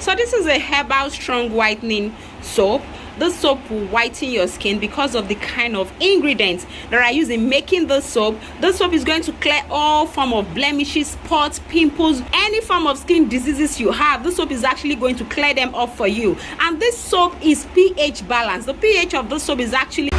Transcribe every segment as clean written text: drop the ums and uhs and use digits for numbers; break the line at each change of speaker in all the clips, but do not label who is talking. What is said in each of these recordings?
So this is a herbal strong whitening soap. This soap will whiten your skin because of the kind of ingredients that are used in making the soap. This soap is going to clear all form of blemishes, spots, pimples, any form of skin diseases you have. This soap is actually going to clear them off for you. And this soap is pH balanced. The pH of this soap is actually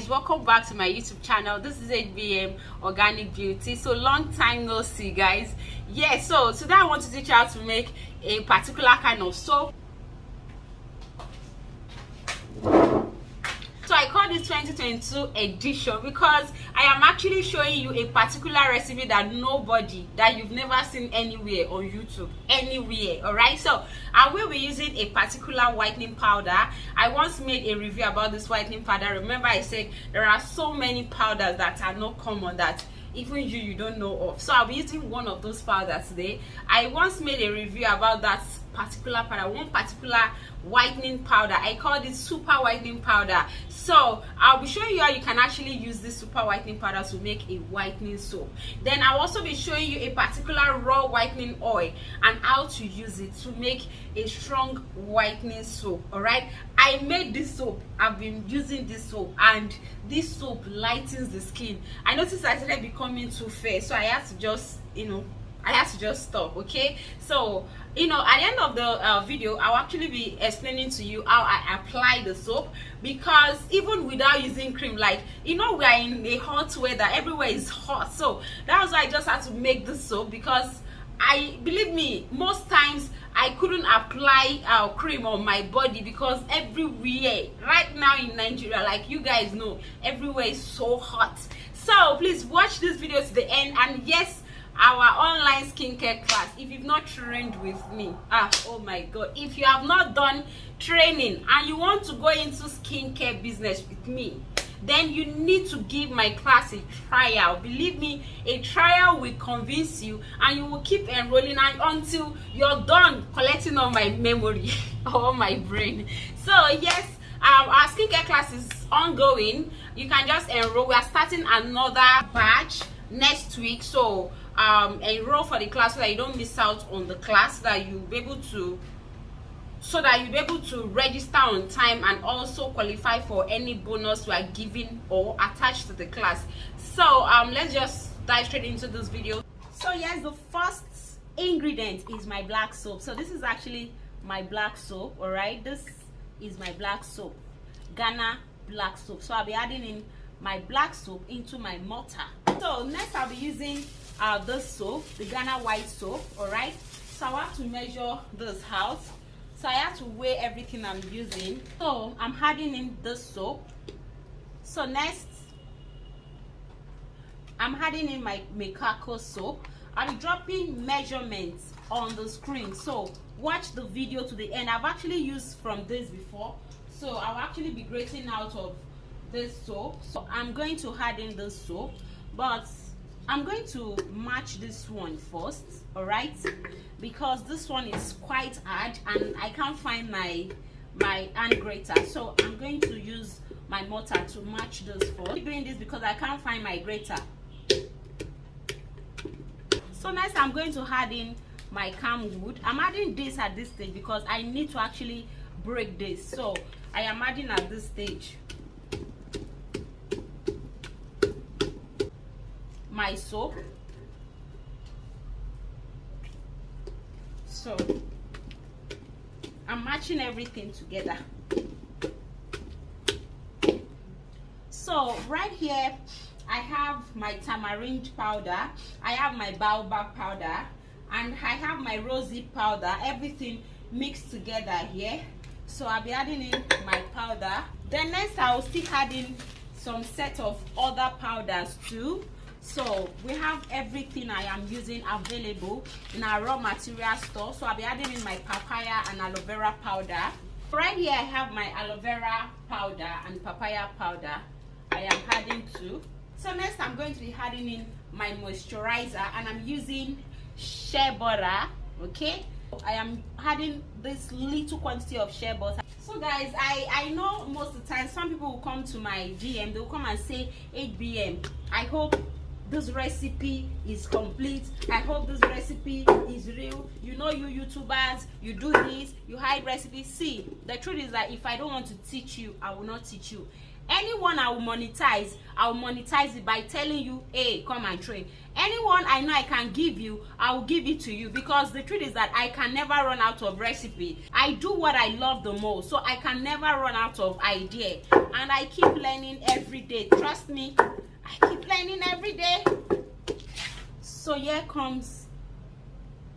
welcome back to my YouTube channel. This is HBM Organic Beauty. So long time no see, guys. Yeah, so today I want to teach you how to make a particular kind of soap. So I call this 2022 edition because I am actually showing you a particular recipe that you've never seen anywhere on YouTube, anywhere. All right, so I will be using a particular whitening powder. I once made a review about this whitening powder. Remember I said there are so many powders that are not common that even you don't know of. So I'll be using one of those powders today. I once made a review about that particular powder, one particular whitening powder. I call it super whitening powder. So I'll be showing you how you can actually use this super whitening powder to make a whitening soap. Then I'll also be showing you a particular raw whitening oil and how to use it to make a strong whitening soap. All right, I made this soap. I've been using this soap and this soap lightens the skin. I noticed I started becoming too fair, so I had to just stop. Okay, so at the end of the video I'll actually be explaining to you how I apply the soap, because even without using cream, like we are in a hot weather, everywhere is hot, so that was why I just had to make this soap, because believe me, most times I couldn't apply cream on my body because everywhere right now in Nigeria, like you guys know, everywhere is so hot. So please watch this video to the end. And yes, our online skincare class, if you've not trained with me, oh my god, if you have not done training and you want to go into skincare business with me, then you need to give my class a trial. Believe me, a trial will convince you and you will keep enrolling until you're done collecting all my memory or my brain. So yes, our skincare class is ongoing. You can just enroll. We are starting another batch next week, so enroll for the class so that you don't miss out on the class, that you'll be able to register on time and also qualify for any bonus we are giving or attached to the class. So let's just dive straight into this video. So yes, the first ingredient is my black soap. So this is actually my black soap. All right, this is my black soap, Ghana black soap. So I'll be adding in my black soap into my mortar. So next I'll be using this soap, the Ghana white soap. All right, so I have to measure this out, so I have to weigh everything I'm using. So I'm adding in this soap. So next I'm adding in my Mekako soap. I'll be dropping measurements on the screen, so watch the video to the end. I've actually used from this before, so I'll actually be grating out of this soap. So I'm going to add in this soap, but I'm going to match this one first, all right, because this one is quite hard and I can't find my hand grater, so I'm going to use my mortar to match this first. I'm doing this because I can't find my grater. So next I'm going to add in my camwood. I'm adding this at this stage because I need to actually break this, so I am adding at this stage my soap. So I'm matching everything together. So right here I have my tamarind powder, I have my baobab powder, and I have my rosy powder, everything mixed together here. So I'll be adding in my powder. Then next I will still add in some set of other powders too. So we have everything I am using available in our raw material store. So I'll be adding in my papaya and aloe vera powder. Right here I have my aloe vera powder and papaya powder I am adding to. So next I'm going to be adding in my moisturizer, and I'm using shea butter. Okay, I am adding this little quantity of shea butter. So guys, I know most of the time some people will come to my DM, they'll come and say, 8BM, I hope this recipe is complete, I hope this recipe is real. You know, you YouTubers, you do this, you hide recipes. See, the truth is that if I don't want to teach you, I will not teach you. Anyone I will monetize it by telling you, hey, come and train. Anyone I know I can give you, I will give it to you, because the truth is that I can never run out of recipe. I do what I love the most, so I can never run out of idea, and I keep learning every day. Trust me, I keep learning every day. So here comes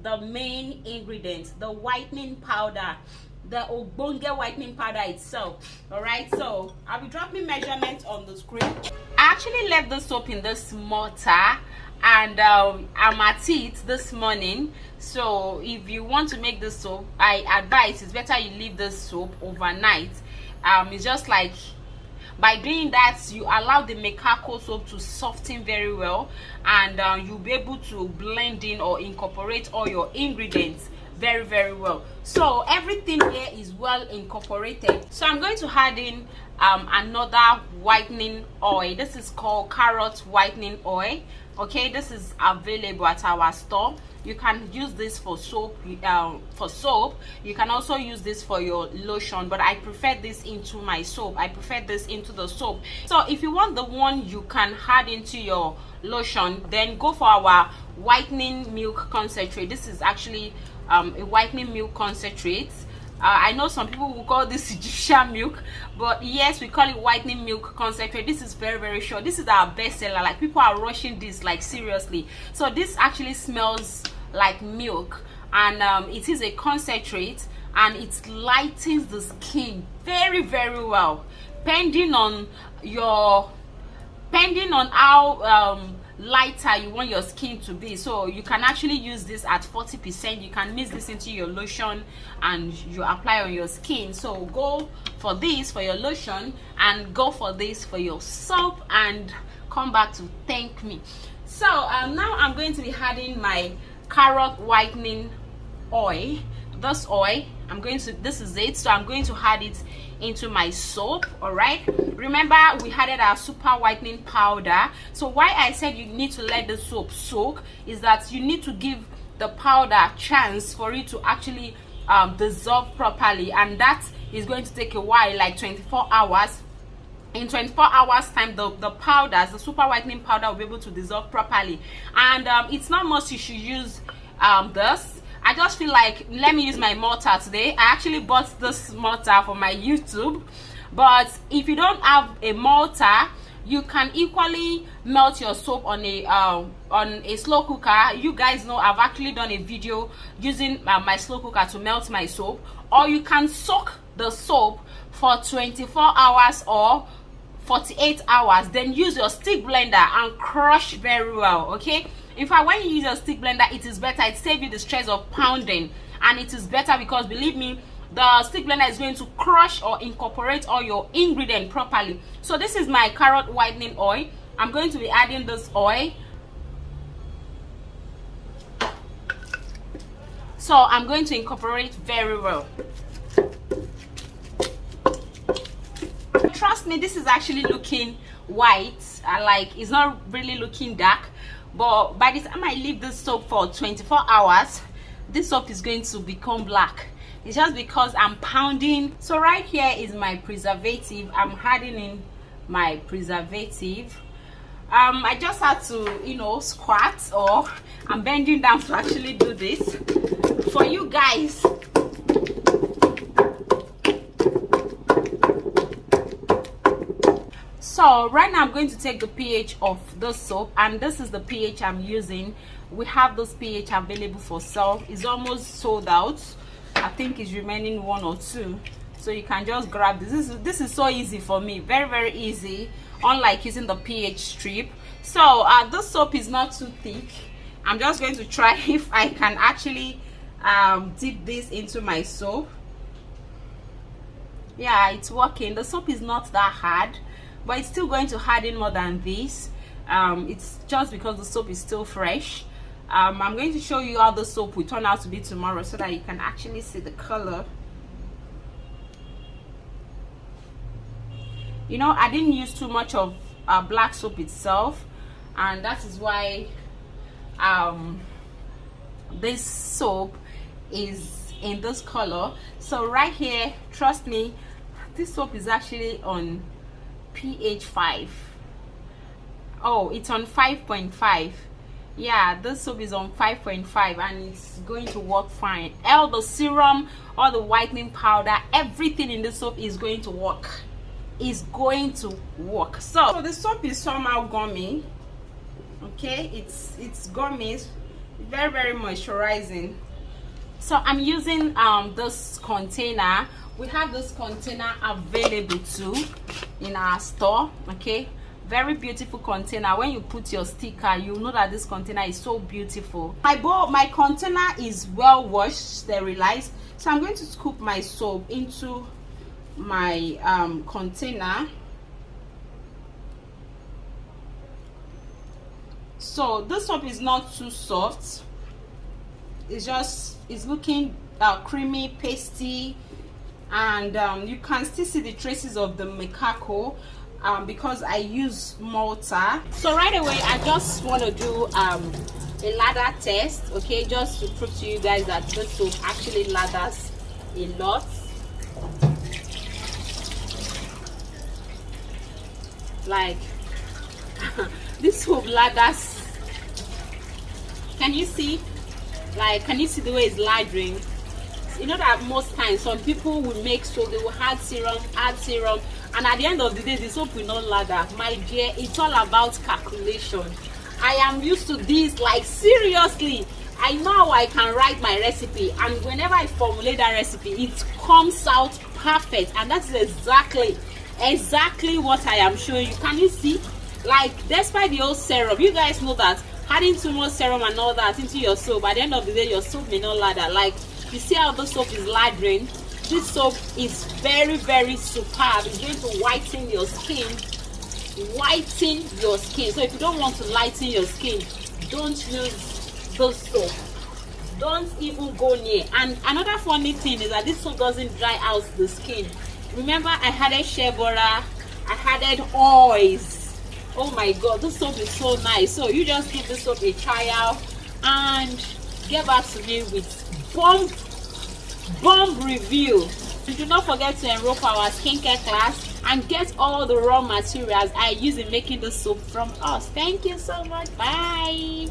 the main ingredient, the whitening powder, the ogbonge whitening powder itself. All right, so I'll be dropping measurements on the screen. I actually left the soap in this mortar, and I'm at it this morning. So if you want to make the soap, I advise it's better you leave the soap overnight. It's just like, by doing that, you allow the mekako soap to soften very well, and you'll be able to blend in or incorporate all your ingredients very well. So everything here is well incorporated. So I'm going to add in another whitening oil. This is called carrot whitening oil. Okay, this is available at our store. You can use this for soap. You can also use this for your lotion, but I prefer this into my soap. I prefer this into the soap. So if you want the one you can add into your lotion, then go for our whitening milk concentrate. This is actually a whitening milk concentrate. I know some people will call this Egyptian milk, but yes, we call it whitening milk concentrate. This is very short. This is our best seller. Like, people are rushing this, like, seriously. So this actually smells like milk, and it is a concentrate, and it lightens the skin very well, depending on how lighter you want your skin to be. So you can actually use this at 40%. You can mix this into your lotion and you apply on your skin. So go for this for your lotion, and go for this for your soap, and come back to thank me. So now I'm going to be adding my carrot whitening oil. This oil, this is it. So I'm going to add it into my soap. All right, remember we added our super whitening powder. So why I said you need to let the soap soak is that you need to give the powder a chance for it to actually dissolve properly, and that is going to take a while, like 24 hours. In 24 hours time, the powders, the super whitening powder, will be able to dissolve properly. And it's not much you should use this. I just feel like, let me use my mortar today. I actually bought this mortar for my YouTube, but if you don't have a mortar, you can equally melt your soap on a slow cooker. You guys know I've actually done a video using my slow cooker to melt my soap. Or you can soak the soap for 24 hours or 48 hours, then use your stick blender and crush very well. Okay, in fact, when you use your stick blender, it is better. It saves you the stress of pounding, and it is better because, believe me, the stick blender is going to crush or incorporate all your ingredients properly. So this is my carrot whitening oil. I'm going to be adding this oil. So I'm going to incorporate very well. Trust me, this is actually looking white. Like, it's not really looking dark, but by the time I leave this soap for 24 hours, this soap is going to become black. It's just because I'm pounding. So right here is my preservative. I'm adding in my preservative. I just had to, you know, squat, or I'm bending down to actually do this for you guys. So right now I'm going to take the pH of the soap, and this is the pH I'm using. We have this pH available for sale. It's almost sold out. I think it's remaining 1 or 2, so you can just grab this. This is so easy for me, very easy, unlike using the pH strip. So this soap is not too thick. I'm just going to try if I can actually dip this into my soap. Yeah, it's working. The soap is not that hard, but it's still going to harden more than this. It's just because the soap is still fresh. I'm going to show you how the soap will turn out to be tomorrow, so that you can actually see the color. you know, I didn't use too much of black soap itself, and that is why this soap is in this color. So right here, trust me, this soap is actually on pH 5. Oh, it's on 5.5. Yeah, this soap is on 5.5 and it's going to work fine. All the serum, all the whitening powder, everything in the soap is going to work. So the soap is somehow gummy. Okay, it's gummy, very, very moisturizing. So I'm using this container. We have this container available too in our store. Okay, very beautiful container. When you put your sticker, you know that this container is so beautiful. My container is well washed, sterilized. So I'm going to scoop my soap into my container. So this soap is not too soft. It's looking creamy, pasty, and you can still see the traces of the mekako because I use mortar. So right away I just want to do a lather test, okay, just to prove to you guys that this soap actually lathers a lot. Like this soap lathers. Can you see? Like, can you see the way it's lathering? You know that most times some people will make soap, they will add serum, and at the end of the day the soap will not lather. My dear, it's all about calculation. I am used to this, like seriously. I know how I can write my recipe, and whenever I formulate that recipe, it comes out perfect, and that's exactly what I am showing you. Can you see? Like, despite the old serum, you guys know that adding too much serum and all that into your soap, at the end of the day your soap may not lather. Like, you see how the soap is lathering? This soap is very, very superb. It's going to whiten your skin. So if you don't want to lighten your skin, don't use this soap. Don't even go near. And another funny thing is that this soap doesn't dry out the skin. Remember, I added shea butter, I added oils. Oh my god, this soap is so nice. So you just give this soap a trial and get back to me with bomb review. Do not forget to enroll for our skincare class and get all the raw materials I use in making the soap from us. Thank you so much. Bye.